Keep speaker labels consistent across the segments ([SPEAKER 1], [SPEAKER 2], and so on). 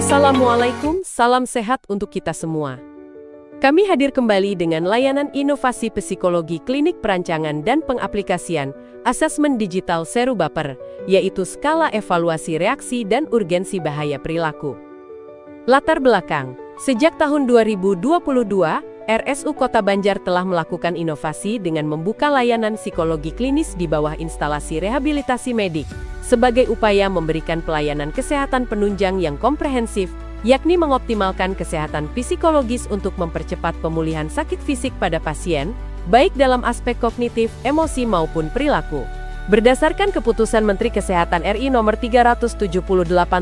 [SPEAKER 1] Assalamualaikum, salam sehat untuk kita semua. Kami hadir kembali dengan layanan inovasi psikologi klinik perancangan dan pengaplikasian asesmen digital Seru Baper, yaitu skala evaluasi reaksi dan urgensi bahaya perilaku. Latar belakang, sejak tahun 2022, RSU Kota Banjar telah melakukan inovasi dengan membuka layanan psikologi klinis di bawah instalasi rehabilitasi medik, sebagai upaya memberikan pelayanan kesehatan penunjang yang komprehensif, yakni mengoptimalkan kesehatan psikologis untuk mempercepat pemulihan sakit fisik pada pasien, baik dalam aspek kognitif, emosi maupun perilaku. Berdasarkan keputusan Menteri Kesehatan RI nomor 378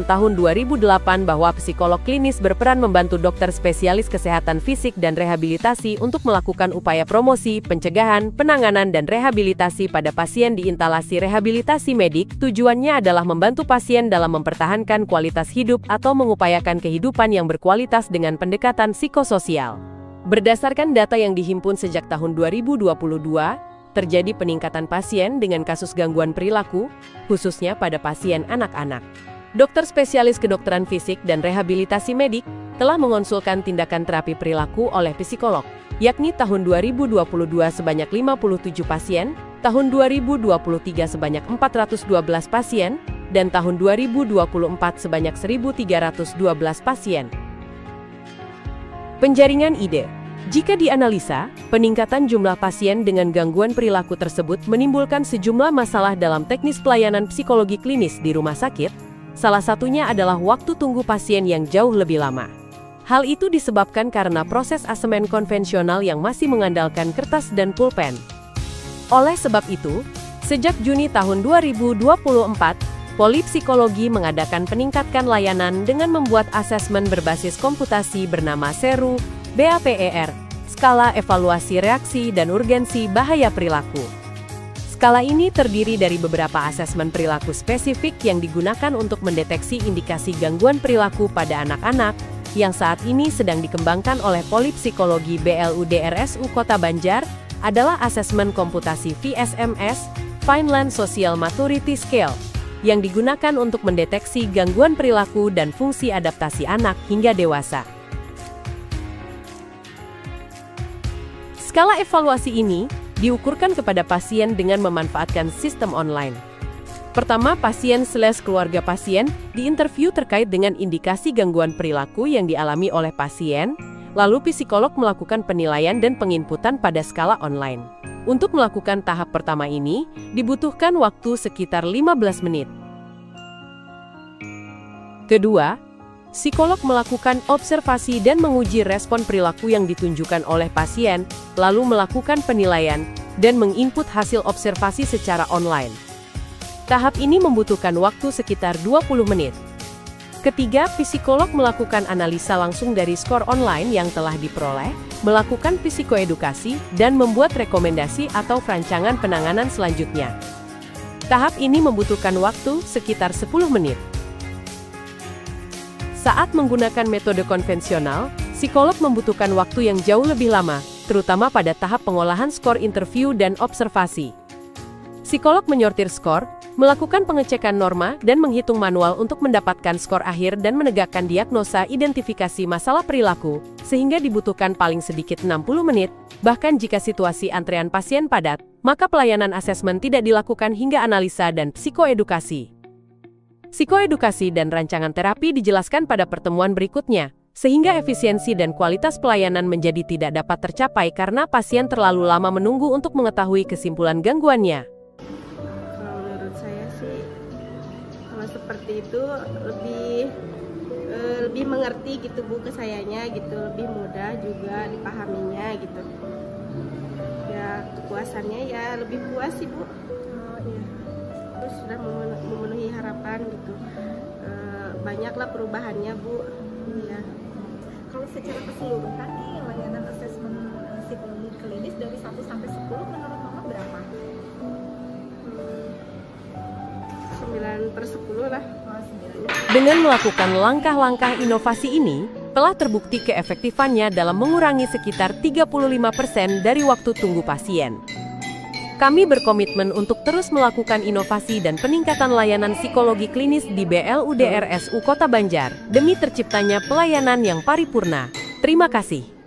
[SPEAKER 1] tahun 2008 bahwa psikolog klinis berperan membantu dokter spesialis kesehatan fisik dan rehabilitasi untuk melakukan upaya promosi, pencegahan, penanganan dan rehabilitasi pada pasien di instalasi rehabilitasi medik, tujuannya adalah membantu pasien dalam mempertahankan kualitas hidup atau mengupayakan kehidupan yang berkualitas dengan pendekatan psikososial. Berdasarkan data yang dihimpun sejak tahun 2022, terjadi peningkatan pasien dengan kasus gangguan perilaku, khususnya pada pasien anak-anak. Dokter spesialis kedokteran fisik dan rehabilitasi medik telah mengonsulkan tindakan terapi perilaku oleh psikolog, yakni tahun 2022 sebanyak 57 pasien, tahun 2023 sebanyak 412 pasien, dan tahun 2024 sebanyak 1.312 pasien. Penjaringan ide. Jika dianalisa, peningkatan jumlah pasien dengan gangguan perilaku tersebut menimbulkan sejumlah masalah dalam teknis pelayanan psikologi klinis di rumah sakit. Salah satunya adalah waktu tunggu pasien yang jauh lebih lama. Hal itu disebabkan karena proses asemen konvensional yang masih mengandalkan kertas dan pulpen. Oleh sebab itu, sejak Juni tahun 2024, Polipsikologi mengadakan peningkatkan layanan dengan membuat asesmen berbasis komputasi bernama Seru BAPER, skala evaluasi reaksi dan urgensi bahaya perilaku. Skala ini terdiri dari beberapa asesmen perilaku spesifik yang digunakan untuk mendeteksi indikasi gangguan perilaku pada anak-anak, yang saat ini sedang dikembangkan oleh Polipsikologi BLUD RSU Kota Banjar, adalah asesmen komputasi VSMS, Vineland Social Maturity Scale, yang digunakan untuk mendeteksi gangguan perilaku dan fungsi adaptasi anak hingga dewasa. Skala evaluasi ini diukurkan kepada pasien dengan memanfaatkan sistem online. Pertama, pasien/keluarga pasien diinterview terkait dengan indikasi gangguan perilaku yang dialami oleh pasien, lalu psikolog melakukan penilaian dan penginputan pada skala online. Untuk melakukan tahap pertama ini, dibutuhkan waktu sekitar 15 menit. Kedua, psikolog melakukan observasi dan menguji respon perilaku yang ditunjukkan oleh pasien, lalu melakukan penilaian dan menginput hasil observasi secara online. Tahap ini membutuhkan waktu sekitar 20 menit. Ketiga, psikolog melakukan analisa langsung dari skor online yang telah diperoleh, melakukan psikoedukasi, dan membuat rekomendasi atau rancangan penanganan selanjutnya. Tahap ini membutuhkan waktu sekitar 10 menit. Saat menggunakan metode konvensional, psikolog membutuhkan waktu yang jauh lebih lama, terutama pada tahap pengolahan skor interview dan observasi. Psikolog menyortir skor, melakukan pengecekan norma, dan menghitung manual untuk mendapatkan skor akhir dan menegakkan diagnosa identifikasi masalah perilaku, sehingga dibutuhkan paling sedikit 60 menit, bahkan jika situasi antrean pasien padat, maka pelayanan asesmen tidak dilakukan hingga analisa dan psikoedukasi. Psikoedukasi dan rancangan terapi dijelaskan pada pertemuan berikutnya, sehingga efisiensi dan kualitas pelayanan menjadi tidak dapat tercapai karena pasien terlalu lama menunggu untuk mengetahui kesimpulan gangguannya.
[SPEAKER 2] Kalau menurut saya sih, kalau seperti itu lebih mengerti gitu Bu ke sayanya gitu, lebih mudah juga dipahaminya gitu. Ya kepuasannya ya lebih puas sih Bu. Terus sudah memenuhi harapan gitu. Banyaklah perubahannya Bu. Ya.
[SPEAKER 3] Kalau secara keseluruhan nih layanan asesmen psikologi klinis dari 1 sampai 10 menurut Mama berapa?
[SPEAKER 2] 9/10 lah.
[SPEAKER 1] Dengan melakukan langkah-langkah inovasi ini, telah terbukti keefektifannya dalam mengurangi sekitar 35% dari waktu tunggu pasien. Kami berkomitmen untuk terus melakukan inovasi dan peningkatan layanan psikologi klinis di BLUD RSU Kota Banjar, demi terciptanya pelayanan yang paripurna. Terima kasih.